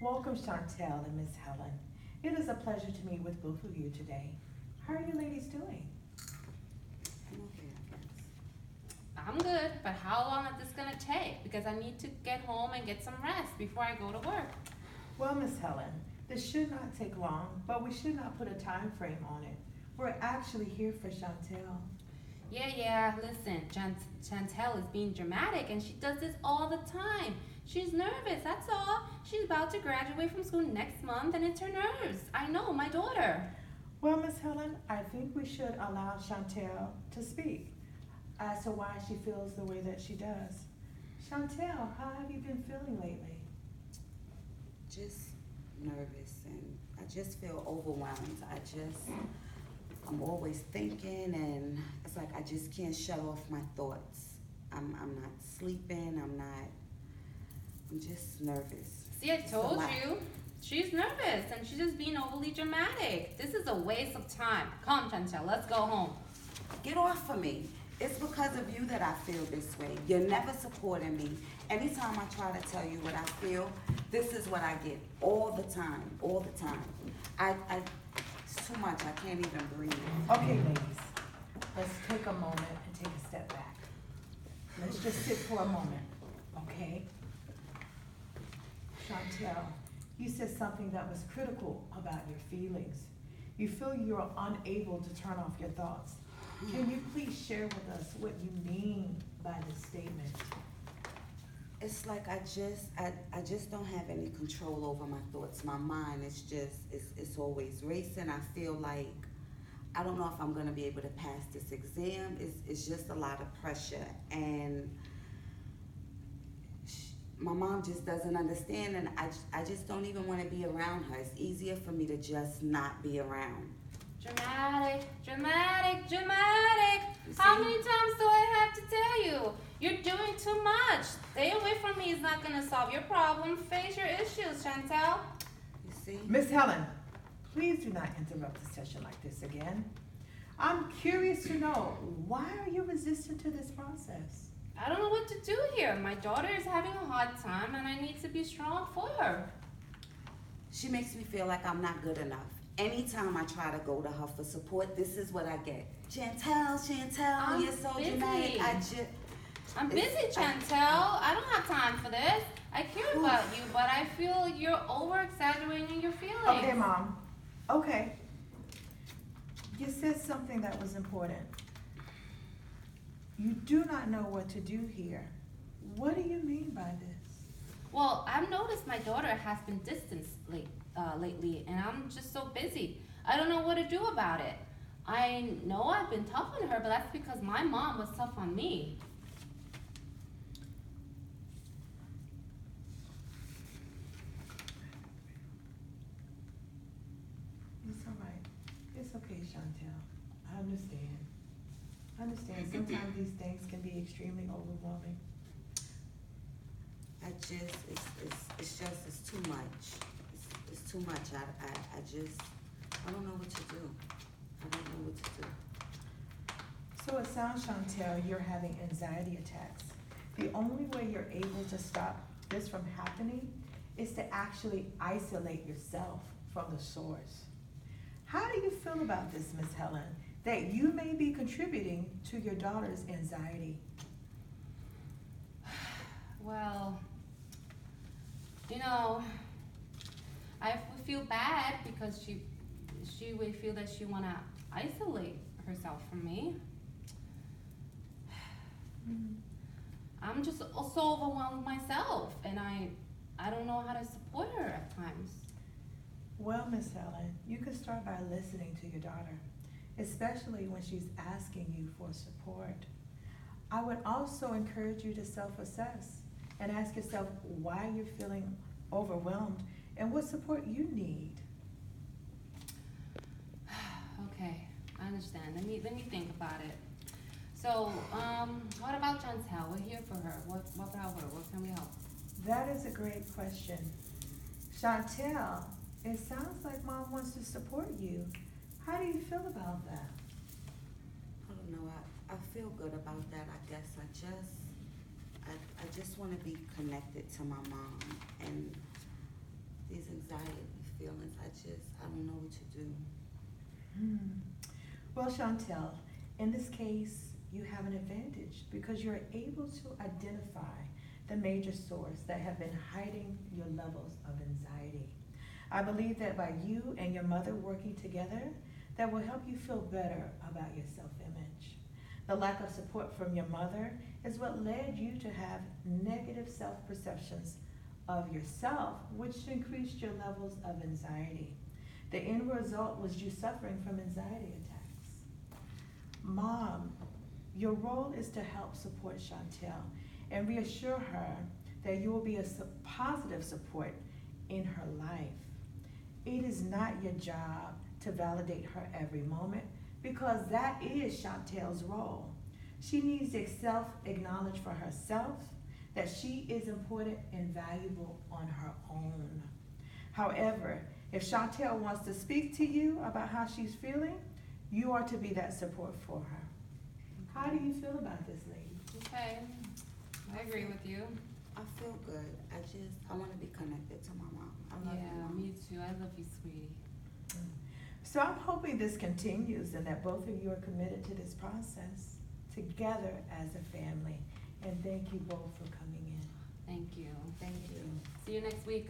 Welcome, Chantel and Miss Helen. It is a pleasure to meet with both of you today. How are you ladies doing? I'm okay, I guess. I'm good, but how long is this gonna take? Because I need to get home and get some rest before I go to work. Well, Miss Helen, this should not take long, but we should not put a time frame on it. We're actually here for Chantel. Yeah, listen, Chantel is being dramatic and she does this all the time. She's nervous, that's all. She's about to graduate from school next month and it's her nerves. I know, my daughter. Well, Miss Helen, I think we should allow Chantel to speak as to why she feels the way that she does. Chantel, how have you been feeling lately? Just nervous and I just feel overwhelmed. I'm always thinking and it's like I just can't shut off my thoughts. I'm not sleeping, I'm just nervous. See, I It's a told lot. you. She's nervous and she's just being overly dramatic. This is a waste of time. Come, Chantel, let's go home. Get off of me. It's because of you that I feel this way. You're never supporting me. Anytime I try to tell you what I feel, this is what I get all the time, all the time. It's too much. I can't even breathe. Okay, ladies, let's take a moment and take a step back. Let's just sit for a moment, okay? Chantel, you said something that was critical about your feelings. You feel you're unable to turn off your thoughts. Can you please share with us what you mean by this statement? It's like I just don't have any control over my thoughts. My mind is it's always racing. I feel like I don't know if I'm gonna be able to pass this exam. It's just a lot of pressure and my mom just doesn't understand and I just don't even want to be around her. It's easier for me to just not be around. Dramatic. You How see? many times do I have to tell you? You're doing too much. Stay away from me is not gonna solve your problem. Face your issues, Chantel. You see? Miss Helen, please do not interrupt the session like this again. I'm curious to know, why are you resistant to this process? I don't know what to do here. My daughter is having a hard time and I need to be strong for her. She makes me feel like I'm not good enough. Anytime I try to go to her for support, this is what I get. Chantel, I'm you're so busy. dramatic. I'm busy, It's- Chantel. I don't have time for this. I care about you, but I feel you're over-exaggerating your feelings. Okay, Mom. Okay. You said something that was important. You do not know what to do here. What do you mean by this? Well, I've noticed my daughter has been distant lately, and I'm just so busy. I don't know what to do about it. I know I've been tough on her, but that's because my mom was tough on me. It's all right. It's okay, Chantel. I understand. I understand. Sometimes these things can be extremely overwhelming. It's too much. It's too much. I don't know what to do. I don't know what to do. So it sounds, Chantel, you're having anxiety attacks. The only way you're able to stop this from happening is to actually isolate yourself from the source. How do you feel about this, Miss Helen, that you may be contributing to your daughter's anxiety? Well, I feel bad because she would feel that she wanna isolate herself from me. I'm just also overwhelmed myself, and I don't know how to support her at times. Well, Miss Helen, you can start by listening to your daughter, especially when she's asking you for support. I would also encourage you to self-assess and ask yourself why you're feeling overwhelmed and what support you need. Okay, I understand. Let me think about it. So, what about Chantel? We're here for her. What about her? What can we help? That is a great question. Chantel, it sounds like Mom wants to support you. How do you feel about that? I don't know. I feel good about that. I guess I just want to be connected to my mom, and I don't know what to do. Well, Chantel, in this case, you have an advantage because you're able to identify the major source that have been hiding your levels of anxiety. I believe that by you and your mother working together, that will help you feel better about your self-image. The lack of support from your mother is what led you to have negative self-perceptions of yourself, which increased your levels of anxiety. The end result was you suffering from anxiety attacks. Mom, your role is to help support Chantel and reassure her that you will be a positive support in her life. It is not your job to validate her every moment because that is Chantel's role. She needs to self-acknowledge for herself that she is important and valuable on her own. However, if Chantel wants to speak to you about how she's feeling, you are to be that support for her. How do you feel about this, lady? Okay, I agree with you. I feel good. I want to be connected to my mom. I love you, Yeah, Mom. me too. I love you, sweetie. So I'm hoping this continues and that both of you are committed to this process together as a family. And thank you both for coming in. Thank you. Thank you. See you next week.